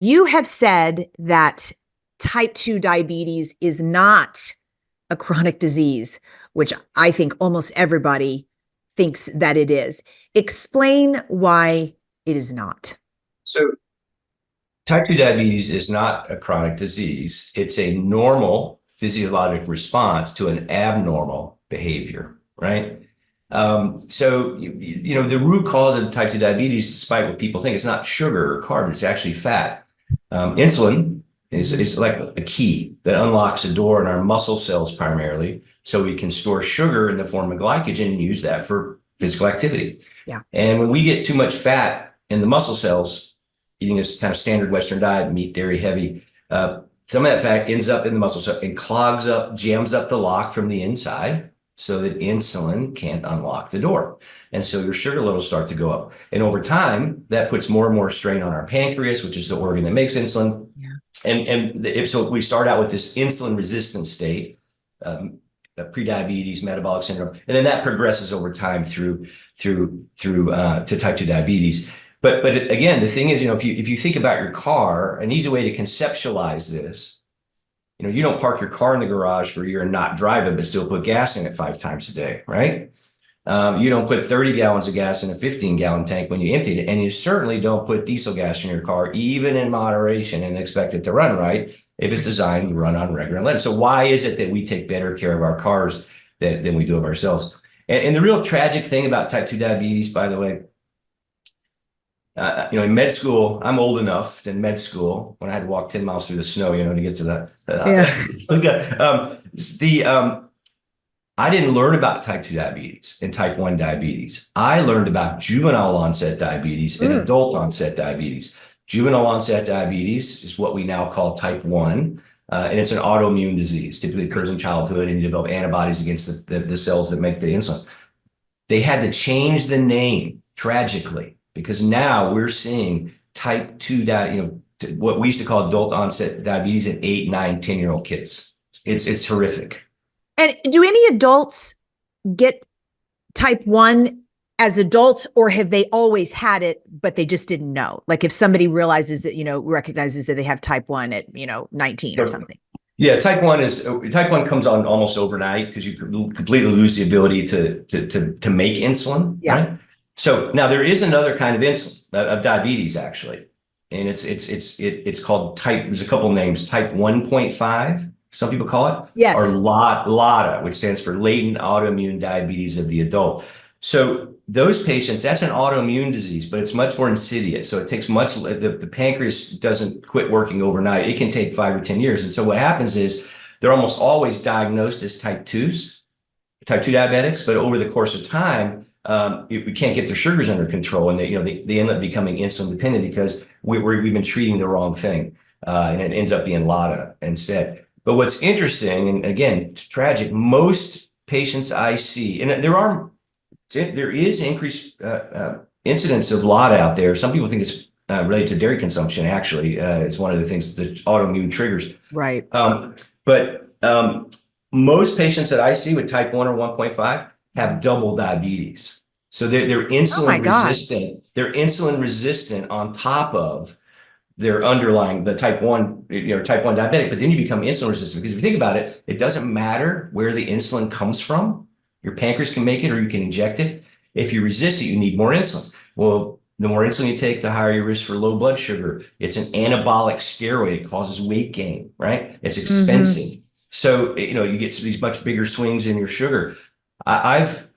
You have said that type 2 diabetes is not a chronic disease, which I think almost everybody thinks that it is. Explain why it is not. So type 2 diabetes is not a chronic disease. It's a normal physiologic response to an abnormal behavior, right? The root cause of type 2 diabetes, despite what people think, it's not sugar or carb, it's actually fat. Insulin is like a key that unlocks a door in our muscle cells primarily, so we can store sugar in the form of glycogen and use that for physical activity. Yeah. And when we get too much fat in the muscle cells, eating this kind of standard Western diet, meat, dairy, heavy, some of that fat ends up in the muscle cell and clogs up, jams up the lock from the inside so that insulin can't unlock the door. And so your sugar levels start to go up. And over time, that puts more and more strain on our pancreas, which is the organ that makes insulin. Yeah. So we start out with this insulin resistant state, prediabetes, metabolic syndrome, and then that progresses over time through to type 2 diabetes. But again, the thing is, if you think about your car, an easy way to conceptualize this, you don't park your car in the garage for a year and not drive it, but still put gas in it 5 times a day, right? You don't put 30 gallons of gas in a 15-gallon tank when you empty it, and you certainly don't put diesel gas in your car, even in moderation, and expect it to run right if it's designed to run on regular lead. So why is it that we take better care of our cars than we do of ourselves? And the real tragic thing about type 2 diabetes, by the way, in med school, I'm old enough in med school when I had to walk 10 miles through the snow, to get to that. I didn't learn about type 2 diabetes and type 1 diabetes. I learned about juvenile onset diabetes and adult onset diabetes. Juvenile onset diabetes is what we now call type 1, and it's an autoimmune disease. Typically occurs in childhood, and you develop antibodies against the cells that make the insulin. They had to change the name, tragically, because now we're seeing type 2, what we used to call adult onset diabetes in 8, 9, 10-year-old kids. It's horrific. And do any adults get type 1 as adults, or have they always had it, but they just didn't know? Like if somebody realizes that, recognizes that they have type 1 at, 19 or something. Yeah, type 1 comes on almost overnight because you completely lose the ability to make insulin. Yeah. Right? So now there is another kind of insulin of diabetes, actually, and it's called there's a couple of names, type 1.5, some people call it, yes, or LATA, which stands for latent autoimmune diabetes of the adult. So those patients, that's an autoimmune disease, but it's much more insidious. So it takes the pancreas doesn't quit working overnight. It can take 5 or 10 years. And so what happens is they're almost always diagnosed as type 2 diabetics, but over the course of time, we can't get their sugars under control, and they end up becoming insulin dependent because we've been treating the wrong thing, and it ends up being LATA instead. But what's interesting, and again, tragic, most patients I see, and there is increased incidence of LATA out there. Some people think it's related to dairy consumption. Actually, it's one of the things that autoimmune triggers. Right. But most patients that I see with type 1 or 1.5 have double diabetes. So they're insulin resistant. They're insulin resistant on top of their underlying, the type 1 diabetic, but then you become insulin resistant. Because if you think about it, it doesn't matter where the insulin comes from. Your pancreas can make it or you can inject it. If you resist it, you need more insulin. Well, the more insulin you take, the higher your risk for low blood sugar. It's an anabolic steroid. It causes weight gain, right? It's expensive. So, you get these much bigger swings in your sugar. I've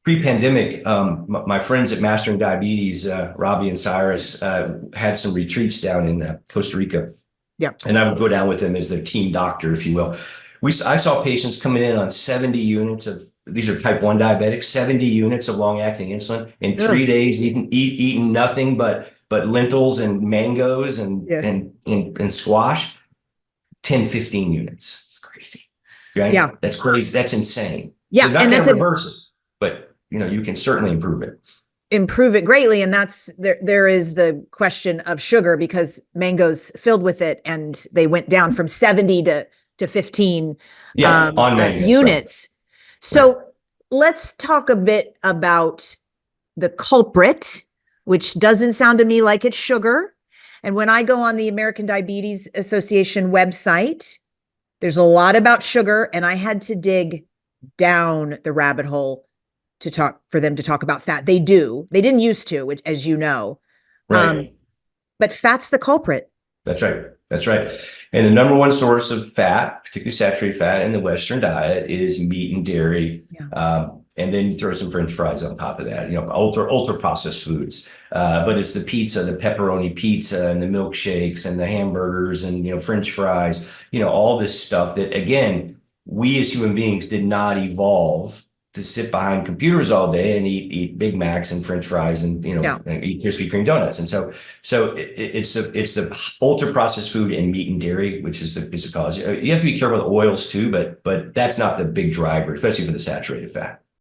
pre-pandemic, my friends at Mastering Diabetes, Robbie and Cyrus, had some retreats down in Costa Rica. Yeah. And I would go down with them as their team doctor, if you will. I saw patients coming in on 70 units these are type 1 diabetics, 70 units of long-acting insulin in 3 days, eating nothing but lentils and mangoes and squash, 10, 15 units. It's crazy. Right? Yeah. That's crazy. That's insane. Yeah. So not going to reverse it, but you can certainly improve it. Improve it greatly. And that's there is the question of sugar, because mangoes filled with it, and they went down from 70 to 15 units. Right. So let's talk a bit about the culprit, which doesn't sound to me like it's sugar. And when I go on the American Diabetes Association website, there's a lot about sugar, and I had to dig down the rabbit hole for them to talk about fat. They didn't used to, which, as you know, right. But fat's the culprit. That's right. That's right. And the number one source of fat, particularly saturated fat in the Western diet, is meat and dairy. Yeah. And then you throw some French fries on top of that, ultra processed foods. But it's the pizza, the pepperoni pizza, and the milkshakes, and the hamburgers, and French fries. All this stuff that, again, we as human beings did not evolve to sit behind computers all day and eat Big Macs and French fries and and eat Krispy Kreme donuts. And so it's the ultra processed food and meat and dairy, which is the cause. You have to be careful with oils too, but that's not the big driver, especially for the saturated fat.